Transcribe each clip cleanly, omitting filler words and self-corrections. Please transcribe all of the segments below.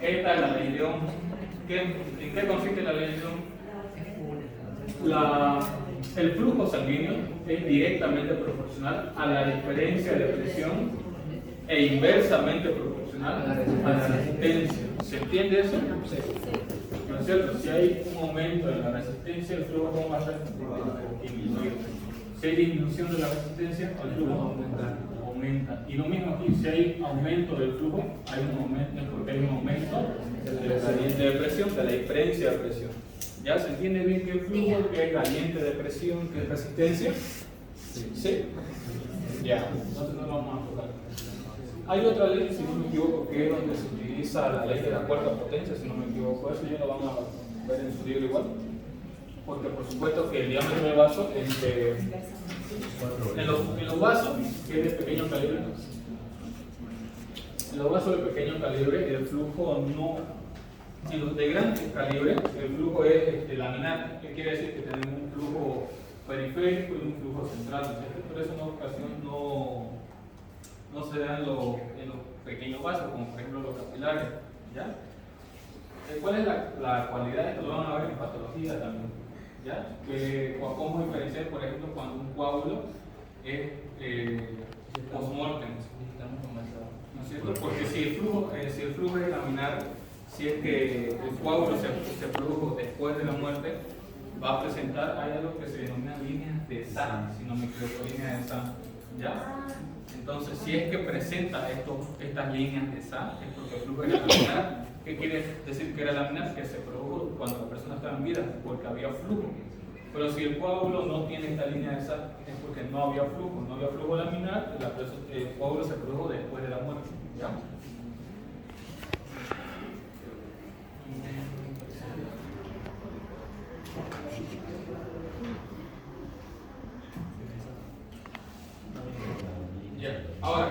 Esta es la ley de Ohm. ¿En qué consiste la ley de Ohm? El flujo sanguíneo es directamente proporcional a la diferencia de presión e inversamente proporcional a la resistencia. ¿Se entiende eso? Sí. ¿No es cierto? Si hay un aumento en la resistencia, el flujo ¿cómo va a ser? Disminuir. Si hay disminución de la resistencia, el flujo aumenta. Y lo mismo aquí, si hay aumento del flujo, hay un aumento, porque hay un aumento del gradiente de presión, de la diferencia de presión. ¿Ya se entiende bien qué es flujo, qué es gradiente de presión, qué es resistencia? ¿Sí? Ya, entonces no lo vamos a tocar. Hay otra ley, si no me equivoco, que es donde se utiliza la ley de la cuarta potencia, si no me equivoco, eso ya lo van a ver en su libro igual. Porque por supuesto que el diámetro del vaso en los vasos que es de pequeño calibre, en los vasos de pequeño calibre el flujo no, en los de gran calibre el flujo es laminar, que quiere decir que tenemos un flujo periférico y un flujo central, ¿cierto? Por eso en ocasiones no se da en los pequeños vasos, como por ejemplo los capilares, ¿ya? ¿Cuál es la cualidad? Esto lo van a ver en patología también, ¿ya? ¿Cómo diferenciar, por ejemplo, cuando un coágulo es post-mortem? ¿No es cierto? Porque si el flujo es laminar, si es que el coágulo se produjo después de la muerte, va a presentar, hay algo que se denomina líneas de sangre, si no me equivoco, líneas de sangre, ¿ya? Entonces, si es que presenta estas líneas de sangre, es porque el flujo era laminar. ¿Qué quiere decir que era laminar? Que se produjo cuando la persona estaba en vida, porque había flujo. Pero si el coágulo no tiene esta línea de sangre, es porque no había flujo laminar, el coágulo se produjo después de la muerte, ¿ya? Ahora,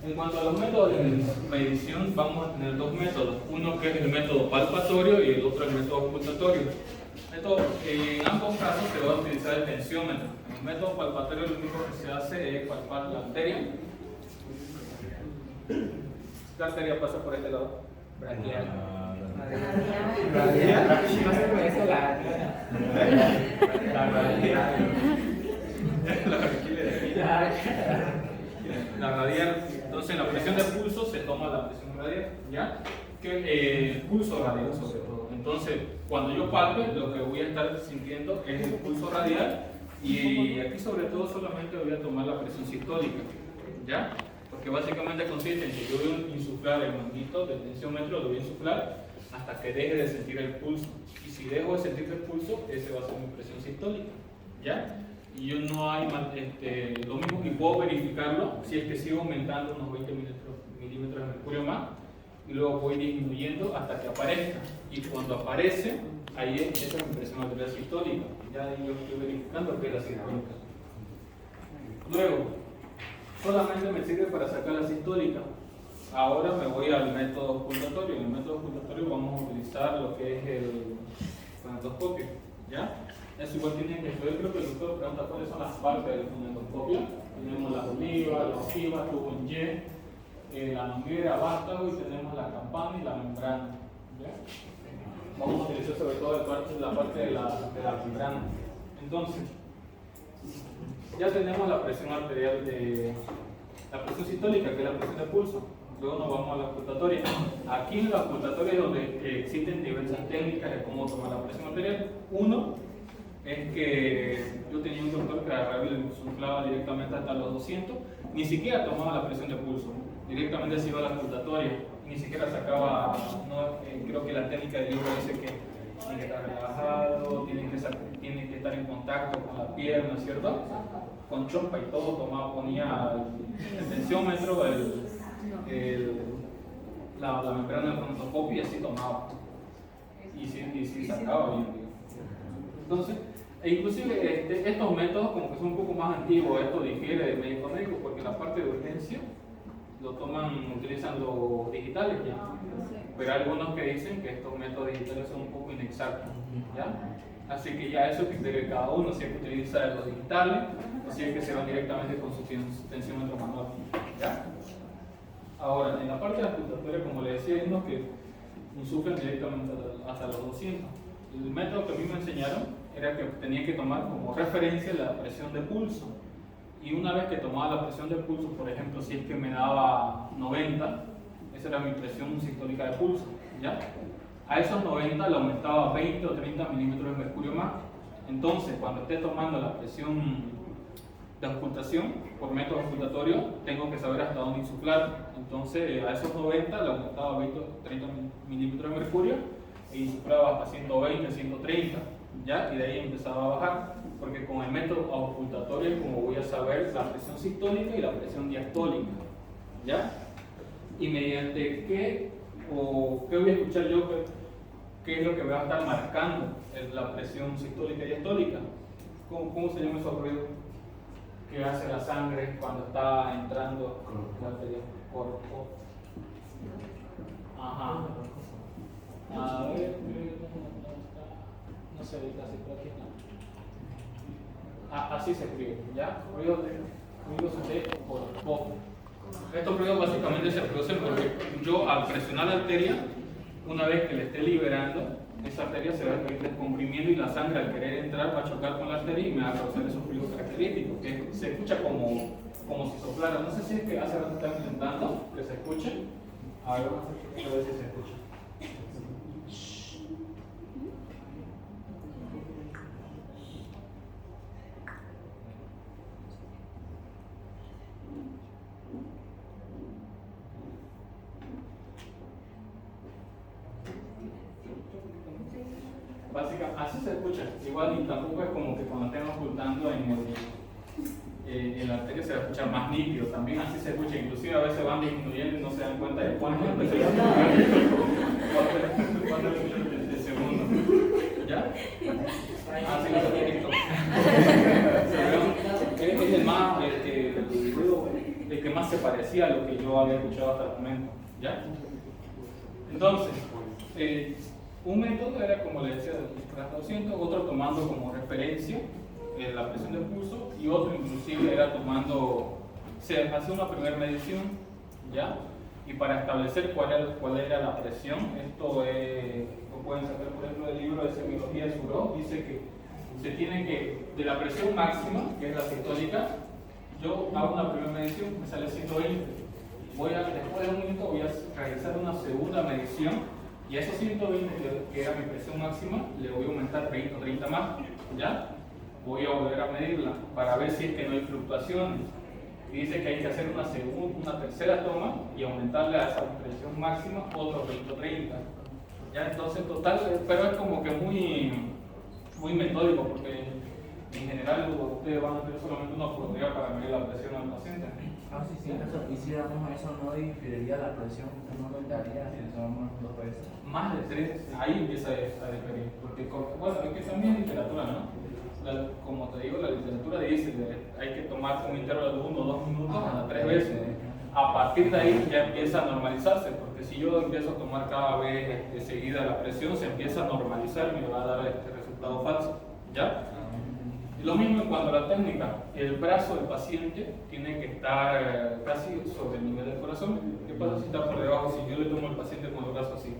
en cuanto a los métodos de medición, vamos a tener dos métodos. Uno que es el método palpatorio y el otro el método ocultatorio. En ambos casos se va a utilizar el tensiómetro. En el método palpatorio lo único que se hace es palpar la arteria. La arteria pasa por este lado. Braquial. La radial, entonces la presión de pulso se toma la presión radial, ¿ya? El pulso radial sobre todo. Entonces, cuando yo palpe, lo que voy a estar sintiendo es el pulso radial y aquí sobre todo solamente voy a tomar la presión sistólica, ¿ya? Porque básicamente consiste en que yo voy a insuflar el manguito del tensiómetro, lo voy a insuflar hasta que deje de sentir el pulso. Y si dejo de sentir el pulso, ese va a ser mi presión sistólica, ¿ya? Y yo no hay lo mismo que puedo verificarlo si es que sigo aumentando unos 20 milímetros de mercurio más y luego voy disminuyendo hasta que aparezca. Y cuando aparece, ahí esa es mi presión arterial sistólica. Ya yo estoy verificando que es la sistólica. Luego, solamente me sirve para sacar la sistólica. Ahora me voy al método ocultatorio. En el método ocultatorio vamos a utilizar lo que es el fonendoscopio, ¿ya? Eso igual tienen que estudiar. Creo que el doctor pregunta cuáles son las partes del fonendoscopio. Tenemos las olivas, la ojiva, tubo en Y, la manguera, vástago y tenemos la campana y la membrana, ¿ya? Vamos a utilizar sobre todo la parte de la membrana. Entonces, ya tenemos la presión arterial la presión sistólica, que es la presión de pulso. Luego nos vamos a la ocultatoria. Aquí en la ocultatoria es donde existen diversas técnicas de cómo tomar la presión arterial. Uno es que yo tenía un doctor que agarraba y le insuflaba directamente hasta los 200, ni siquiera tomaba la presión de pulso, directamente se iba a la ocultatoria, ni siquiera sacaba, creo que la técnica de yoga dice que tiene que estar relajado, tiene que estar en contacto con la pierna, ¿cierto? Con chompa y todo ponía el tensiómetro, la membrana del fonendoscopio y así tomaba. Y sí sacaba bien. Entonces, inclusive estos métodos como que son un poco más antiguos, esto difiere de médico a médico porque la parte de urgencia utilizan los digitales ya. Pero hay algunos que dicen que estos métodos digitales son un poco inexactos, ¿ya? Así que ya eso es criterio de cada uno, si es que utiliza los digitales o si es que se van directamente con su tensiómetro manual, ¿ya? Ahora, en la parte de la ocultatoria, como les decía, hay unos que insuflan directamente hasta los 200. El método que a mí me enseñaron era que tenía que tomar como referencia la presión de pulso. Y una vez que tomaba la presión de pulso, por ejemplo, si es que me daba 90, esa era mi presión sistólica de pulso, ¿ya? A esos 90 le aumentaba 20 o 30 milímetros de mercurio más. Entonces, cuando esté tomando la presión de auscultación por método auscultatorio, tengo que saber hasta dónde insuflar. Entonces, a esos 90 le aumentaba 20 o 30 milímetros de mercurio e insuflaba hasta 120, 130, ¿ya? Y de ahí empezaba a bajar, porque con el método auscultatorio es como voy a saber la presión sistólica y la presión diastólica, ¿ya? Y mediante qué voy a escuchar yo, qué es lo que me va a estar marcando la presión sistólica y diastólica. ¿Cómo se llama esos ruidos que hace la sangre cuando está entrando la arteria? Ajá. A ver, no se ve casi por aquí. Así se escribe, ¿ya? Ruidos de por. Estos ruidos básicamente se producen porque yo al presionar la arteria, una vez que le esté liberando, esa arteria se va a ir descomprimiendo y la sangre al querer entrar va a chocar con la arteria y me va a causar esos ruidos característicos, que se escucha como si soplara. No sé si es que hace rato están intentando que se escuche. A ver si se escucha. Básicamente, así se escucha. Igual y tampoco es como que cuando estén ocultando en la arteria se va a escuchar más nítido. También así se escucha. Inclusive a veces van disminuyendo y no se dan cuenta de cuánto de segundo. ¿Ya? Así no se tiene que es el más, el que más se parecía a lo que yo había escuchado hasta el momento. ¿Ya? Entonces, un método era, como le decía, hasta 200, otro tomando como referencia la presión del pulso y otro inclusive era se hace una primera medición, ¿ya? Y para establecer cuál era la presión, esto lo pueden sacar por ejemplo del libro de semiología de Suró, dice que se tiene que, de la presión máxima, que es la sistólica, yo hago una primera medición, me sale 120, después de un minuto voy a realizar una segunda medición y a esos 120 que era mi presión máxima, le voy a aumentar 20 o 30 más, ¿ya? Voy a volver a medirla para ver si es que no hay fluctuaciones. Y dice que hay que hacer una tercera toma y aumentarle a esa presión máxima otros 20 o 30. ¿Ya? Entonces, total, pero es como que muy metódico porque en general ustedes van a tener solamente una oportunidad para medir la presión al paciente. Sí, y si damos eso no diferiría la presión, no aumentaría si somos 2 veces. Más de 3, ahí empieza a diferir. Porque, bueno, es que también es literatura, ¿no? Como te digo, la literatura dice que hay que tomar un intervalo de 1 o 2 minutos hasta 3 veces. A partir de ahí ya empieza a normalizarse, porque si yo empiezo a tomar cada vez seguida la presión, se empieza a normalizar y me va a dar este resultado falso. ¿Ya? Y lo mismo en cuanto a la técnica, el brazo del paciente tiene que estar casi sobre el nivel del corazón. ¿Qué pasa si está por debajo? Si yo le tomo al paciente con el brazo así,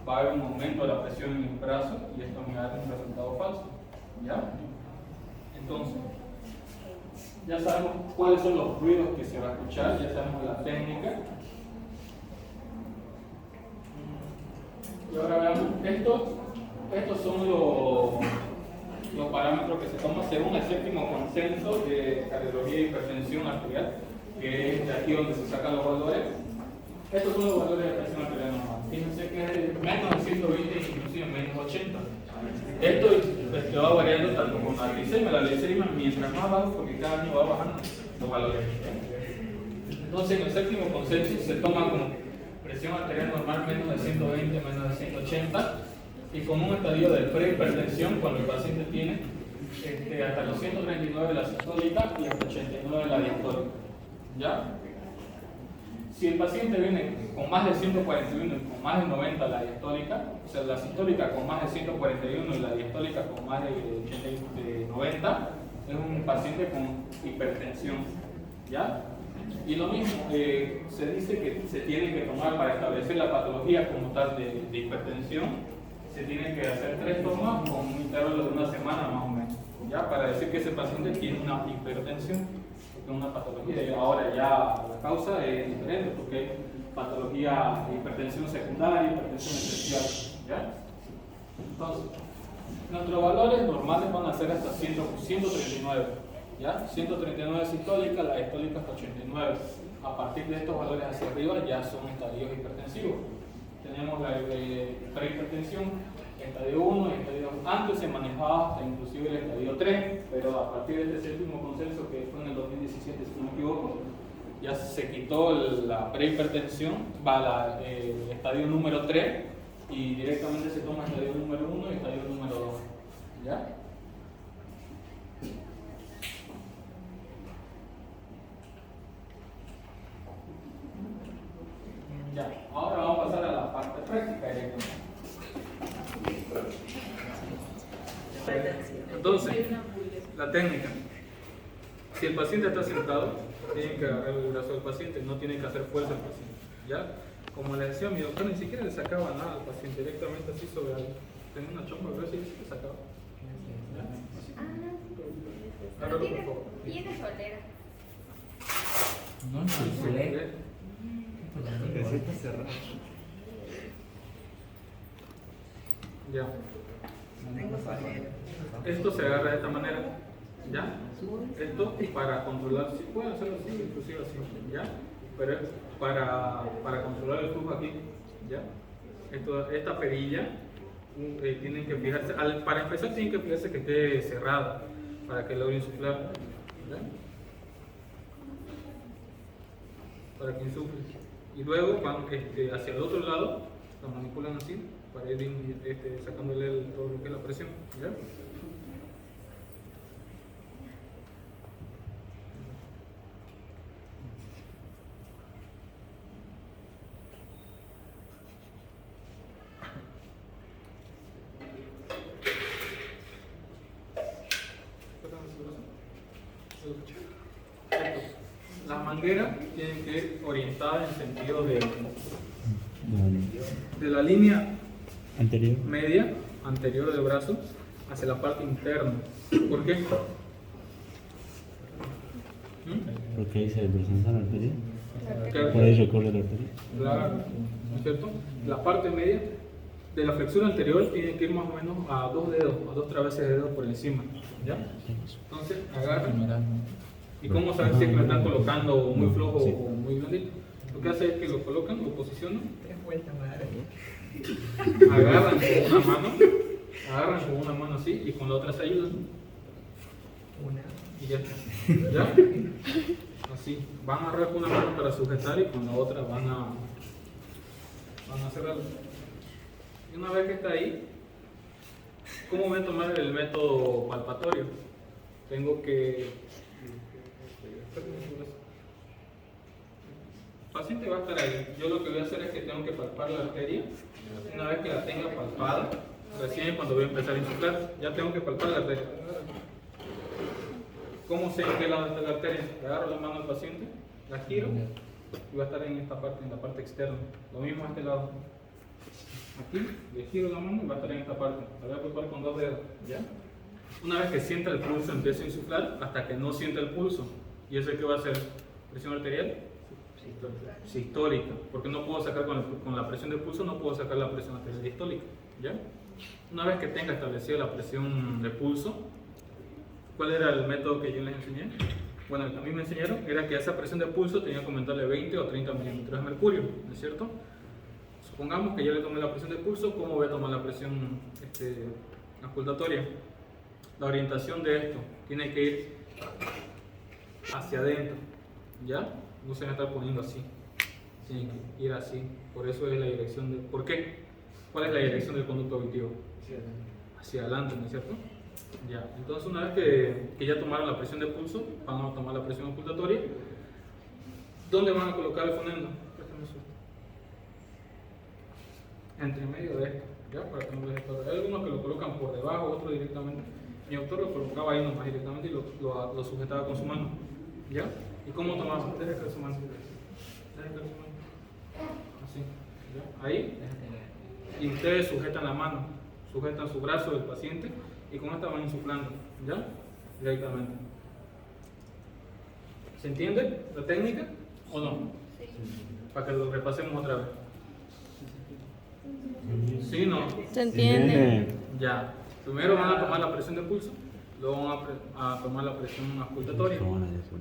va a haber un aumento de la presión en el brazo y esto me va a dar un resultado falso. ¿Ya? Entonces, ya sabemos cuáles son los ruidos que se va a escuchar, ya sabemos la técnica. Y ahora veamos, estos son los parámetros que se toman según el séptimo consenso de cardiología y hipertensión arterial, que es de aquí donde se sacan los valores. Estos son los valores de presión arterial normal. Fíjense que es menos de 120 e inclusive menos de 80. Esto va variando tanto con la glicemia, mientras más bajo, porque cada año va bajando los valores. Entonces, en el séptimo consenso se toma como presión arterial normal menos de 120, menos de 180, y con un estadio de prehipertensión cuando el paciente tiene hasta los 139 de la sistólica y hasta 89 de la diastólica. ¿Ya? Si el paciente viene con más de 141 y con más de 90 la diastólica, o sea, la sistólica con más de 141 y la diastólica con más de 90, es un paciente con hipertensión. ¿Ya? Y lo mismo, se dice que se tiene que tomar para establecer la patología como tal de hipertensión, se tiene que hacer 3 tomas con un intervalo de una semana más o menos, ya para decir que ese paciente tiene una hipertensión, porque es una patología. Y ahora ya la causa es diferente, porque hay patología de hipertensión secundaria, hipertensión especial, ¿ya? Entonces, nuestros valores normales van a ser hasta 139, ¿ya? 139 sistólica, la diastólica hasta 89. A partir de estos valores hacia arriba ya son estadios hipertensivos. Tenemos la prehipertensión, estadio 1 y estadio 2. Antes se manejaba hasta inclusive el estadio 3, pero a partir de este séptimo consenso que fue en el 2017, si no me equivoco, ya se quitó la prehipertensión, va el estadio número 3 y directamente se toma estadio número 1 y estadio número 2. ¿Ya? Ya, ahora vamos a pasar a la parte práctica directamente. Entonces, la técnica. Si el paciente está sentado, tiene que agarrar el brazo del paciente, no tiene que hacer fuerza al paciente. ¿Ya? Como le decía mi doctor, ni siquiera le sacaba nada al paciente, directamente así sobre algo. Tenía una chompa gruesa y le sacaba. Agárralo, por favor. Tiene solera. No enchuflé. Ya. Esto se agarra de esta manera. ¿Ya? Esto para controlar, si pueden hacerlo así, inclusive así, ¿ya? Pero es para controlar el flujo aquí, ¿ya? Esta perilla tienen que fijarse, para empezar tienen que fijarse que esté cerrada para que logre insuflar, ¿ya? Para que insufle. Y luego van hacia el otro lado, la manipulan así para ir sacándole todo lo que es la presión, ¿ya? Las mangueras tienen que ir orientadas en sentido de la línea Anterior. media anterior del brazo hacia la parte interna. ¿Por qué? Porque ahí se presenta la arteria. ¿Qué? Por ahí recorre la arteria. Claro, ¿no es cierto? La parte media de la flexura anterior tiene que ir más o menos a 2 dedos, a 2 traveses de dedos por encima, ¿ya? Entonces, agarran. ¿Y cómo saben si lo están colocando muy flojo o muy blandito? Lo que hace es que lo colocan, lo posicionan, agarran con una mano así y con la otra se ayudan. Y ya está. ¿Ya? Así. Van a agarrar con una mano para sujetar y con la otra van a cerrarlo. Y una vez que está ahí, ¿cómo voy a tomar el método palpatorio? Tengo que... El paciente va a estar ahí. Yo lo que voy a hacer es que tengo que palpar la arteria. Una vez que la tenga palpada, recién cuando voy a empezar a insuflar, ya tengo que palpar la arteria. ¿Cómo sé en qué lado está la arteria? Le agarro la mano al paciente, la giro y va a estar en esta parte, en la parte externa. Lo mismo a este lado. Aquí le giro la mano y va a estar en esta parte. La voy a palpar con 2 dedos. ¿Ya? Una vez que sienta el pulso, empiezo a insuflar hasta que no sienta el pulso. ¿Y eso qué va a hacer? ¿Presión arterial? Sistólica. Porque no puedo sacar con la presión de pulso, no puedo sacar la presión arterial sistólica. ¿Ya? Una vez que tenga establecida la presión de pulso, ¿cuál era el método que yo les enseñé? Bueno, el que a mí me enseñaron era que a esa presión de pulso tenía que aumentarle 20 o 30 milímetros de mercurio, ¿no es cierto? Supongamos que ya le tomé la presión de pulso, ¿cómo voy a tomar la presión auscultatoria? La orientación de esto tiene que ir hacia adentro, ¿ya? No se van a estar poniendo así, tiene que ir así, por eso es la dirección de... ¿Por qué? ¿Cuál es la dirección del conducto auditivo? Hacia adelante, ¿no es cierto? Ya, entonces una vez que ya tomaron la presión de pulso, van a tomar la presión auscultatoria. ¿Dónde van a colocar el fonendo? Entre medio de esto, ¿ya? Para que no les estorbe. Hay algunos que lo colocan por debajo, otros directamente. Mi autor lo colocaba ahí nomás directamente y lo sujetaba con su mano, ¿ya? ¿Y cómo tomamos? Deja que su mano. Deja que su mano. Así. ¿Ya? Ahí. Y ustedes sujetan la mano, sujetan su brazo del paciente y con esta van insuflando, ¿ya? Directamente. ¿Se entiende la técnica o no? Para que lo repasemos otra vez. ¿Sí o no? ¿Se entiende? Ya. Primero van a tomar la presión de pulso, luego van a tomar la presión auscultatoria.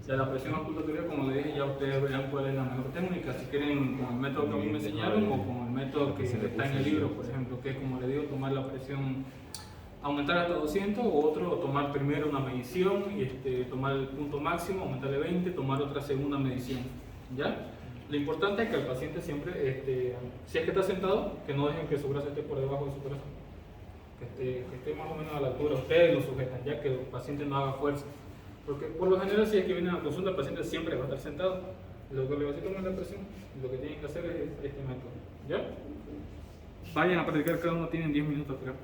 Ya la presión auscultatoria, como le dije, ya ustedes verán cuál es la mejor técnica. Si quieren con el método que a mí me enseñaron o con el método que está en el libro, por ejemplo, que es como le digo, tomar la presión, aumentar hasta 200, o otro, tomar primero una medición y tomar el punto máximo, aumentarle 20, tomar otra segunda medición. ¿Ya? Lo importante es que el paciente siempre, si es que está sentado, que no dejen que su brazo esté por debajo de su corazón. Que esté más o menos a la altura, ustedes lo sujetan, ya que el paciente no haga fuerza. Porque por lo general, si es que viene a la consulta, el paciente siempre va a estar sentado. Lo que le va a hacer tomar la presión, lo que tienen que hacer es este método. ¿Ya? Vayan a practicar, cada uno tiene 10 minutos, creo.